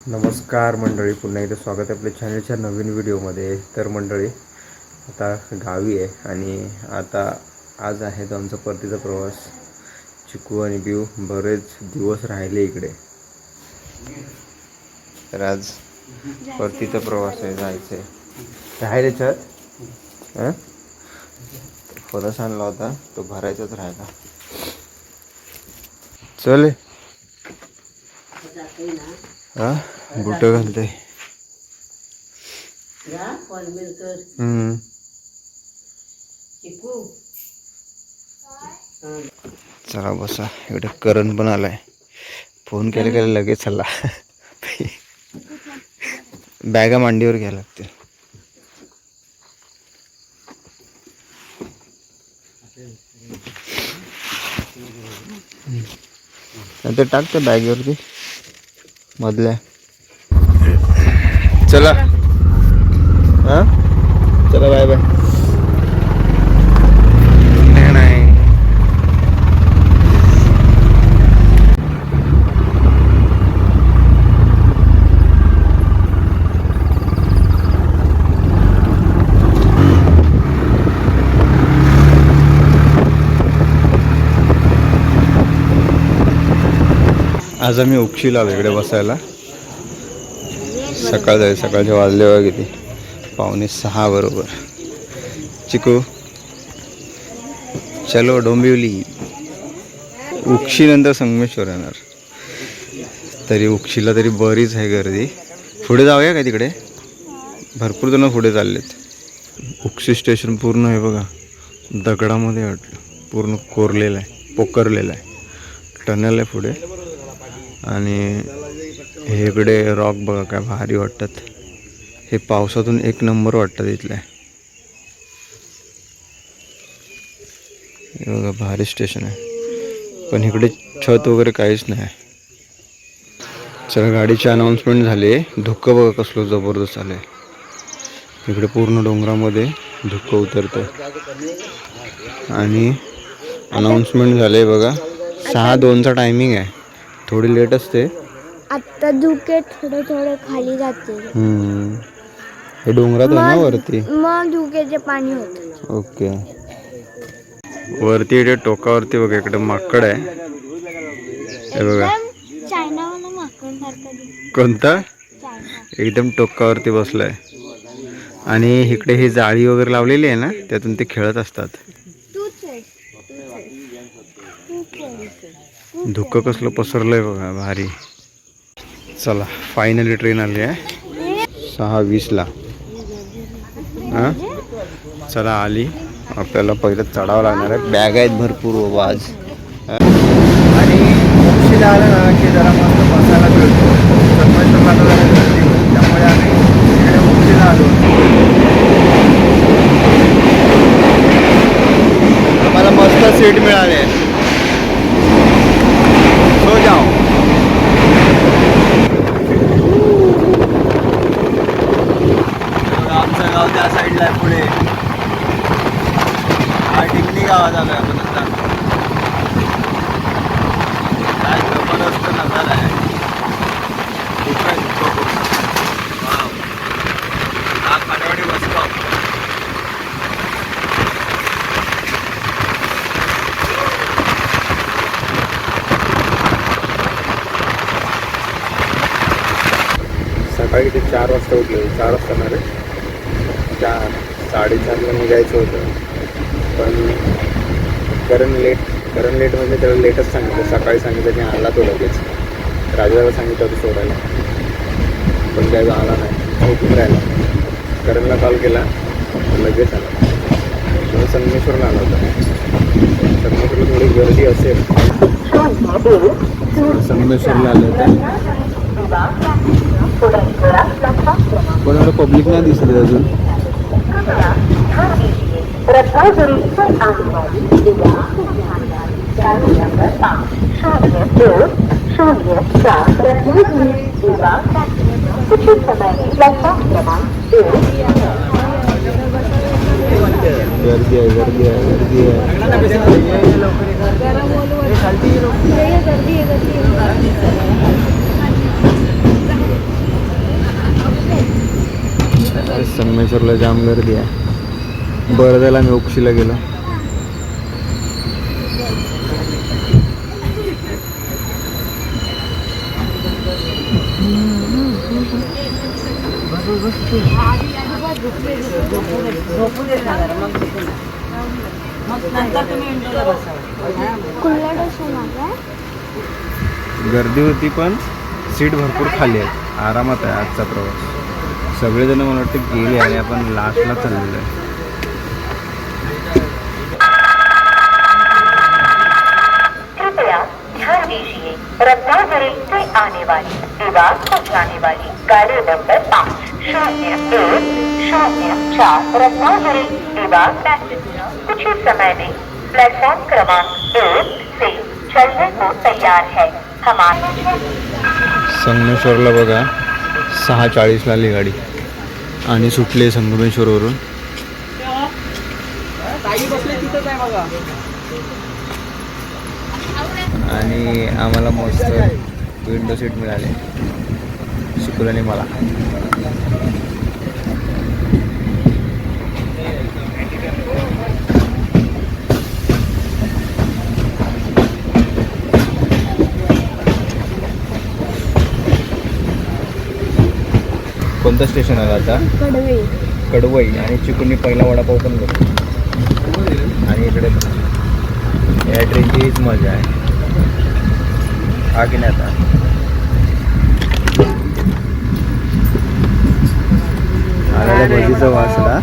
नमस्कार मंडळी, पुन्हा एकदा स्वागत आहे आपल्या चॅनलच्या नवीन व्हिडिओमध्ये. तर मंडळी आता गावी आहे आणि आज आहे तो आमचा परतीचा प्रवास. चिकू आणि बिऊ बरेच दिवस राहिले इकडे, तर आज परतीचा प्रवास आहे, जायचं आहे. राहिले त्याच्यात फरस आणला होता, तो भरायचाच राहिला. चल बुट घालते. चला बसा, इकडे करण पण आलाय. फोन केला लगेच चला. बॅगा मांडीवर घ्यायला लागते. ते टाकते बॅगेवरती मधल्या. चला चला, बाय बाय. नाही आज आम्ही उक्षीला आलो इकडे बसायला. सकाळचे वाजले बघा किती, 5:45 बरोबर. चिकू चलो डोंबिवली. उक्षी नंतर संगमेश्वर येणार. तरी उक्षीला तरी बरीच आहे गर्दी. पुढे जाऊया का? तिकडे भरपूर जण पुढे चाललेत. उक्षी स्टेशन पूर्ण आहे बघा, दगडामध्ये वाटलं, पूर्ण कोरलेलं आहे, पोखरलेलं आहे. टनल आहे पुढे आणि हे इकडे रॉक बघा काय भारी वाटतात. हे पावसातून एक नंबर वाटतात इथले. हे बघा भारी स्टेशन आहे, पण इकडे छत वगैरे काहीच नाही. चला, गाडीची अनाऊन्समेंट झाली. धुकं बघा कसलं जबरदस्त आलं आहे. इकडे पूर्ण डोंगरामध्ये धुकं उतरतं आणि अनाऊन्समेंट झाले बघा. 6:02चा टायमिंग आहे. थोडी लेट असते. आता धुके थोडे खाली जाते. हे डोंगरात आहे ना वरती, मग धुक्याचे पाणी होत. ओके. वरती इकडे टोकावरती बघा, इकडे माकड आहे. हे बघा, चायनावाला माकड सारखं. कोणता? एकदम टोकावरती बसलाय. आणि इकडे ही जाळी वगैरे लावलेली आहे ना, त्यातून ते खेळत असतात. धुकं कसलं पसरलंय बघा, भारी. चला, फायनली ट्रेन आली आहे 6:20ला. चला आली. आपल्याला पहिलं चढावं लागणार आहे. बॅग आहेत भरपूर आज. आणि उक्षीला आलं ना की जरा मस्त बसायला मिळतो. त्यामुळे आम्ही इकडे उक्षीला आलो. आम्हाला मस्त सीट मिळाली. सो जाओ. आमचं गाव त्या साईडला आहे पुढे. हा टिकली गावात आलो आहे आपण आता. काय जबरदस्त नजारा आहे. हा खाण्यावाडी बसतो. सकाळी ते 4 वाजता उठले. 4 वाजता ना रे, 4:30ला निघायचं होतं. पण करण लेट म्हणजे त्याला लेटच सांगितलं. सकाळी सांगितलं की आला तो लगेच. राजाला सांगितलं होतं सोडायला, पण काही आला नाही, उठून राहिला. करणला कॉल केला, लगेच आला. तेव्हा संगमेश्वरला आला होता. संगमेश्वरला थोडी गर्दी असेल. संगमेश्वरला आलं होतं, पण एवढं पब्लिक नाही दिसले अजून. गर्दी आहे, गर्दी आहे, गर्दी आहे. संगमेश्वरला जाम गर्दी आहे. बरं झालं मी उक्षीला गेलो. गर्दी होती पण सीट भरपूर खाली आहेत. आरामात आहे आजचा प्रवास. सगळेजण मला वाटतं गेले आणि आपण लास्टला चाललेलो आहे. कृपया ध्यान दीजिए, रत्नागिरी से आने वाली देवास को जाने वाली गाड़ी नंबर 50104 रत्नागिरी देवास पैसेंजर कुछ ही समय में प्लेटफॉर्म क्रमांक 1 से चलने को तैयार है. हमारे संगमेश्वरला बघा 6:40ला आली गाडी आणि सुटले संगमेश्वरवरून. आणि आम्हाला मस्त विंडो सीट मिळाले शुकुलाने मला. कोणतं स्टेशन आलं आता? कडवई. आणि चिकूननी पहिला वडापाव पण घेतो. आणि इकडे या ट्रेनची हीच मजा आहे. हा की नाही आता आलेला भजीचा वासला.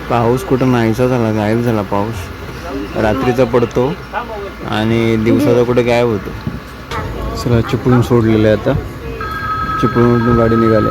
पाऊस कुठं नाहीसा झाला, गायब झाला पाऊस. रात्रीचा पडतो आणि दिवसाचा कुठे गायब होतो. सगळं चिपळूण सोडलेलं आहे. आता चिपळूणमधून गाडी निघाली.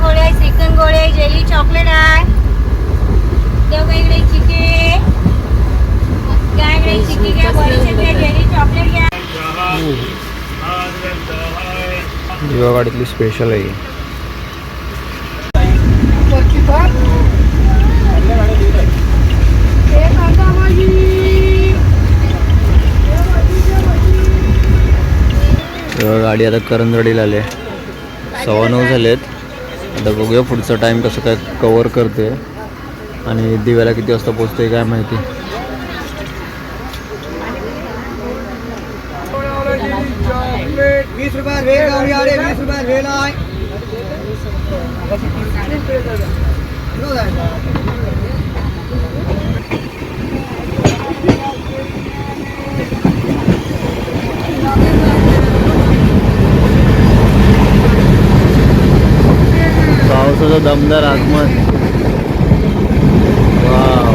गोळी आहे, चिकन गोळी आहे, जेली चॉकलेट आहे. देव का इकडे चिके काय इकडे चिकी घ्या, बडीशेप घ्या, जेली चॉकलेट घ्या. दिवा गाडीतली स्पेशल आहे. गाडी आता करंजवाडीला आले. 9:15 झालेत. आता बघूया पुढचा टाईम कसं काय कवर करते आणि दिव्याला किती वाजता पोचते काय माहिती. पावसाचा दमदार आगमन. वाव.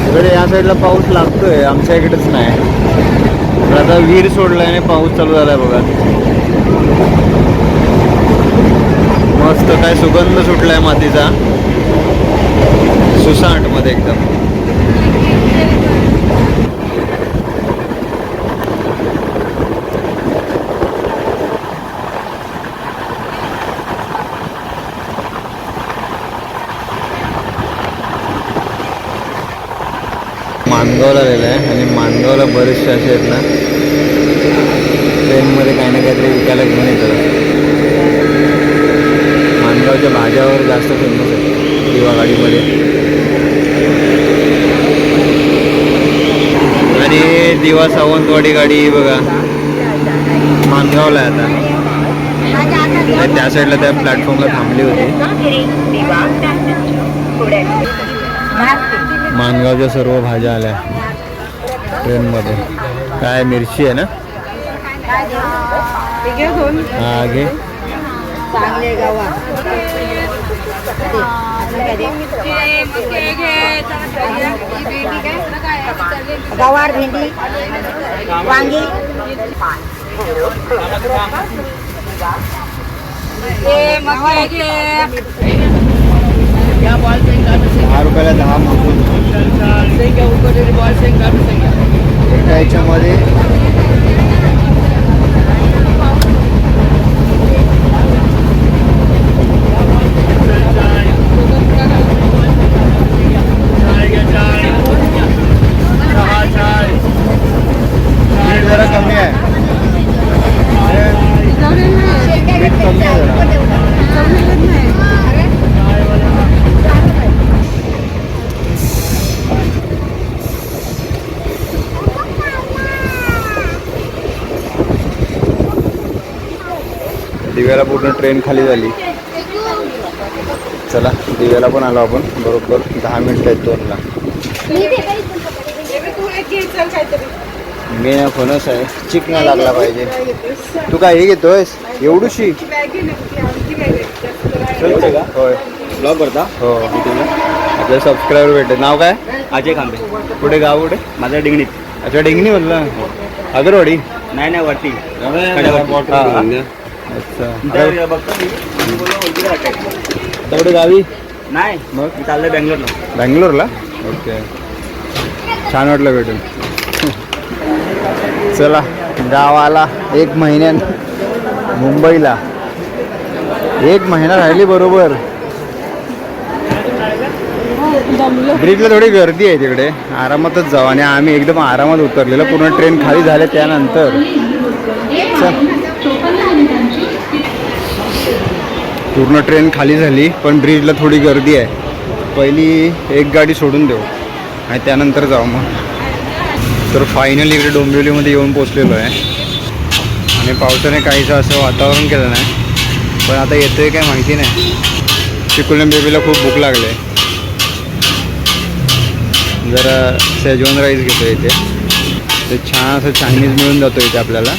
इकडे या साईडला पाऊस लागतोय, आमच्या इकडेच नाही. तर आता विहीर सोडलाय आणि पाऊस चालू झालाय बघा. मस्त काय सुगंध सुटलाय मातीचा, सुसाट मध्ये एकदम. माणगावला आलेलं आहे आणि माणगावला बरेचसे असे आहेत ना ट्रेनमध्ये काही ना काहीतरी विकायला घेऊन येतात. माणगावच्या भाज्यावर जास्त फेमस आहे दिवा गाडीमध्ये. आणि दिवा सावंतवाडी गाडी बघा माणगावला आहे आता. त्या साईडला त्या प्लॅटफॉर्मला थांबली होती. माणगावच्या सर्व भाज्या आल्या ट्रेनमध्ये. काय मिरची आहे ना? हा घे. चांगले गवार गवार भेंडी वांगी ₹10 मोजून एका याच्यामध्ये मीठ जरा कमी आहे. मीठ कमी आहे जरा. दिव्याला पूर्ण ट्रेन खाली झाली. चला दिव्याला पण आलो आपण बरोबर 10 मिनिटं आहेत 2ला. मी ना फणस आहे चिक नाही लागला पाहिजे. तू काय हे घेतोयस एवढूशी चलते का? होय ब्लॉग करता हो. आपल्या सबस्क्रायबर भेटत. नाव काय? अजय खांबे. कुठे गाव कुठे? माझा डिंगणीत. अच्छा डिंगणी बोलला अगरवाडी. नाही वरती अच्छा नाही तेवढे गावी मग मी चाललोय बँगलोरला. बँगलोरला. ओके छान वाटलं भेटून. चला गावाला 1 महिन्यान मुंबईला 1 महिना राहिली बरोबर. ब्रिजला थोडी गर्दी आहे तिकडे. आरामातच जाऊ आणि आम्ही एकदम आरामात उतरलेलं. पूर्ण ट्रेन खाली झाले त्यानंतर पूर्ण ट्रेन खाली झाली पण ब्रिजला थोडी गर्दी आहे. पहिली एक गाडी सोडून देऊ आणि त्यानंतर जाऊ मग. तर फायनली इकडे डोंबिवलीमध्ये येऊन पोचलेलो आहे आणि पावसाने काहीसं असं वातावरण केलं नाही. पण आता येतं आहे काय माहिती नाही. चिकुल्या बेबीला खूप भूक लागली आहे. जरा शेजवान राईस घेतो इथे. ते छान असं चायनीज मिळून जातो इथे आपल्याला.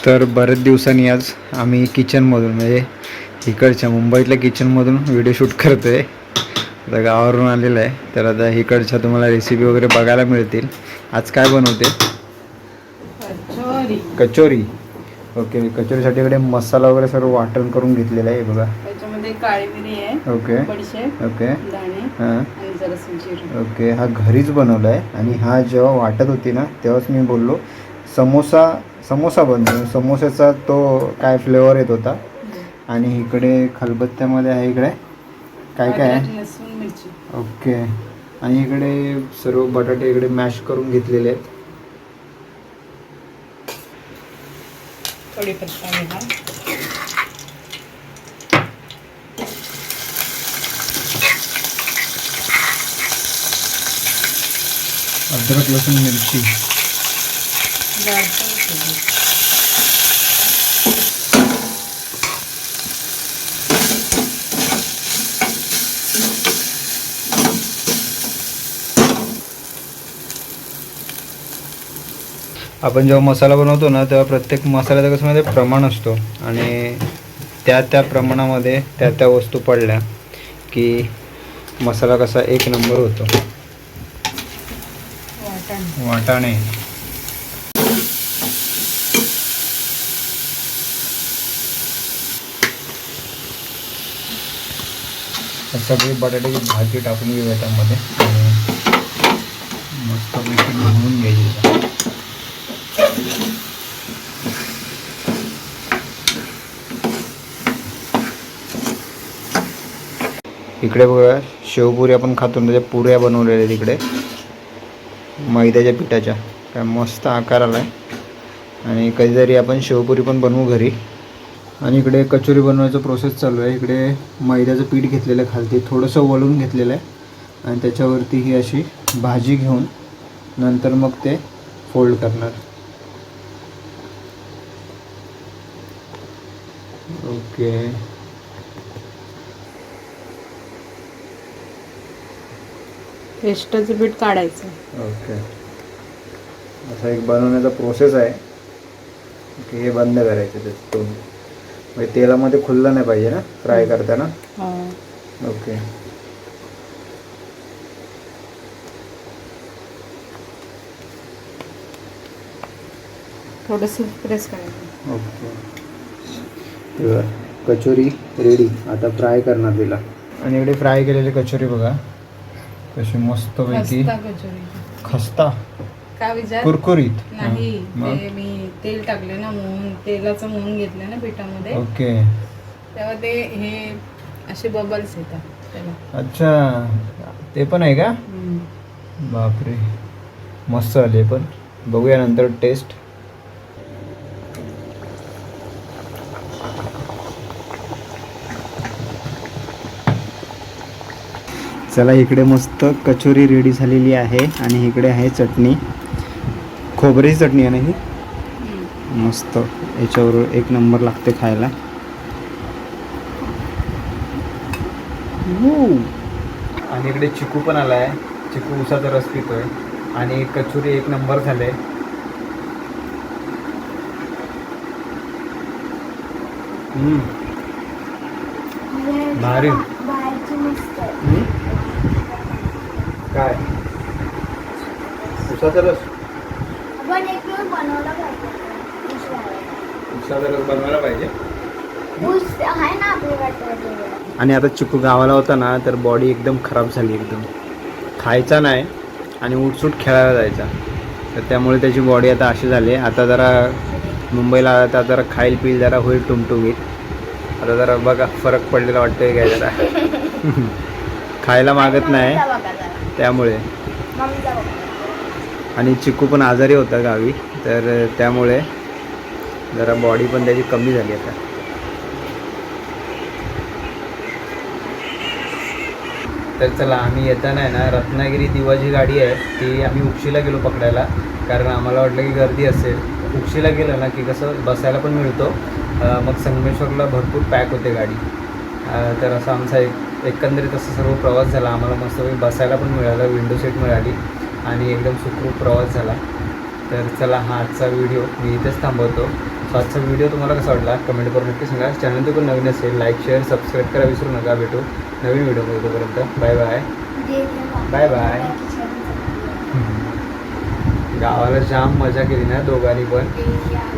तर बरेच दिवसांनी आज आम्ही किचनमधून म्हणजे इकडच्या मुंबईतल्या किचनमधून व्हिडिओ शूट करतो आहे. आता गावावरून आलेलं आहे तर आता इकडच्या तुम्हाला रेसिपी वगैरे बघायला मिळतील. आज काय बनवते? कचोरी. ओके कचोरीसाठी इकडे मसाला वगैरे सर्व वाटण करून घेतलेलं आहे बघा. त्याच्यामध्ये काळी मिरी आहे. ओके ओके दाणे हां आणि जरासं जिरं. ओके हा घरीच बनवला आहे. आणि हा जेव्हा वाटत होती ना तेव्हाच मी बोललो समोसा बनतो. समोसाचा तो काय फ्लेवर येत होता. आणि इकडे खलबत्त्यामध्ये आहे इकडे काय काय आहे. लसूण मिरची. ओके आणि इकडे सर्व बटाटे इकडे मॅश करून घेतलेले आहेत. कढीपत्ता घ्या. अद्रक लसूण मिरची. जायफळ थोडं. आपण जेव्हा मसाला बनवतो ना तेव्हा प्रत्येक मसाल्याचा कसं माहिती प्रमाण असतो आणि त्या प्रमाणामध्ये त्या वस्तू पडल्या की मसाला कसा एक नंबर होतो. वाटाणे सगळी बटाट्याची भाजी टाकून घेऊया त्यामध्ये आणि मस्तपैकी घुमवून घ्यायची. इकडे बघा शेवपुरी आपण खातो त्याच्या पुऱ्या बनवलेल्या आहेत इकडे मैद्याच्या पिठाच्या. काय मस्त आकार आला आहे. आणि कधीतरी आपण शेवपुरी पण बनवू घरी. आणि इकडे कचोरी बनवायचं प्रोसेस चालू आहे. इकडे मैद्याचं पीठ घेतलेलं आहे खालती थोडंसं वळून घेतलेलं आहे आणि त्याच्यावरती ही अशी भाजी घेऊन नंतर मग ते फोल्ड करणार. ओके पेस्टाचं पीठ काढायचं. ओके असा एक बनवण्याचा प्रोसेस आहे की हे बंद करायचं त्याचं तोंड. म्हणजे तेलामध्ये खुललं नाही पाहिजे ना फ्राय करताना. हा. ओके. थोडंसं प्रेस करायचं. ओके. तेव्हा कचोरी रेडी. आता फ्राय करणार तिला. आणि इकडे फ्राय केलेली कचोरी बघा कशी मस्तपैकी खस्ता कचोरी. खस्ता का विचार कुरकुरीत. नाही, मग? ते मी तेल टाकले ना, तेलाचं मोहन घेतलं ना पिठामध्ये, ओके. तेव्हा ते हे असे बबल्स येतात त्याला. अच्छा, ते पण आहे का? बापरे, मस्त आले. पण बघूया नंतर टेस्ट. चला, इकडे मस्त कचोरी रेडी झालेली आहे आणि इकडे आहे चटणी. खोबऱ्याची चटणी आहे ना ही. मस्त, याच्यावर एक नंबर लागते खायला. आणि इकडे चिकू पण आला आहे. चिकू उसाचा रस पितोय आणि कचोरी एक नंबर झाले. भारी. बाहेरची मस्त आहे. काय उसाचा रस? आपण एक वेळ बनवला पाहिजे. उसाचा रस बनवायला पाहिजे. ऊस आहे ना आपल्याकडे. आणि आता चिकू गावाला होता ना तर बॉडी एकदम खराब झाली. एकदम खायचा नाही आणि उठसूट खेळायला जायचा. तर त्यामुळे त्याची बॉडी आता अशी झाली. आता जरा मुंबईला आला तर जरा खाईल पिईल जरा होईल टुमटुमीत. आता जरा बघा फरक पडलेला वाटतोय काय जरा. खायला मागत नाही त्यामुळे. आणि चिकू पण आजारी होता गावी तर त्यामुळे जरा बॉडी पण त्याची कमी झाली आता. तर चला, आम्ही येताना आहे ना रत्नागिरी दिवाची गाडी आहे ती आम्ही उक्षीला गेलो पकडायला. कारण आम्हाला वाटलं की गर्दी असेल. उक्षीला गेलं ना की कसं बसायला पण मिळतो. मग संगमेश्वरला भरपूर पॅक होते गाडी. तर असा आमचा एकंदरीत असं सर्व प्रवास झाला. आम्हाला मस्तपैकी बसायला पण मिळालं, विंडो सीट मिळाली आणि एकदम सुखरूप प्रवास झाला. तर चला, हा आजचा व्हिडिओ मी इथेच थांबवतो. सो आजचा व्हिडिओ तुम्हाला कसा वाटला कमेंट करून नक्की सांगा. चॅनल पण नवीन असेल लाईक शेअर सबस्क्राईब करा विसरू नका. भेटू नवीन व्हिडिओमध्ये. तोपर्यंत बाय बाय. Bye bye. गावाला जाम मजा केली ना दोघांनी पण.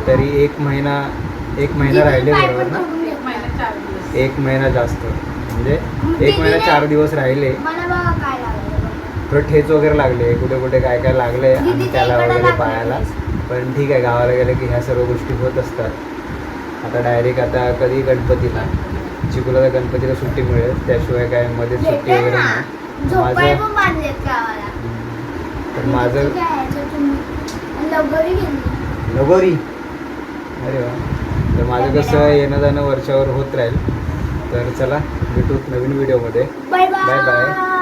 तरी एक महिना राहिले बरोबर ना. 1 महिना जास्त म्हणजे 1 महिना 4 दिवस राहिले. मला बघा काय लागलं. थोडं ठेच वगैरे लागले, कुठे कुठे काय काय लागले आणि त्याला वगैरे पायाला. पण ठीक आहे, गावाला गेलं की ह्या सर्व गोष्टी होत असतात. आता डायरेक्ट आता कधी गणपतीला चिकूला तर गणपतीला सुट्टी मिळेल. त्याशिवाय काय मध्ये सुट्टी वगैरे नाही. तर माझं लगोरी. अरे वा. तर माझं कसं येणं जाणं वरच्यावर होत राहील. तर चला, भेटू नवीन व्हिडिओमध्ये. Bye bye.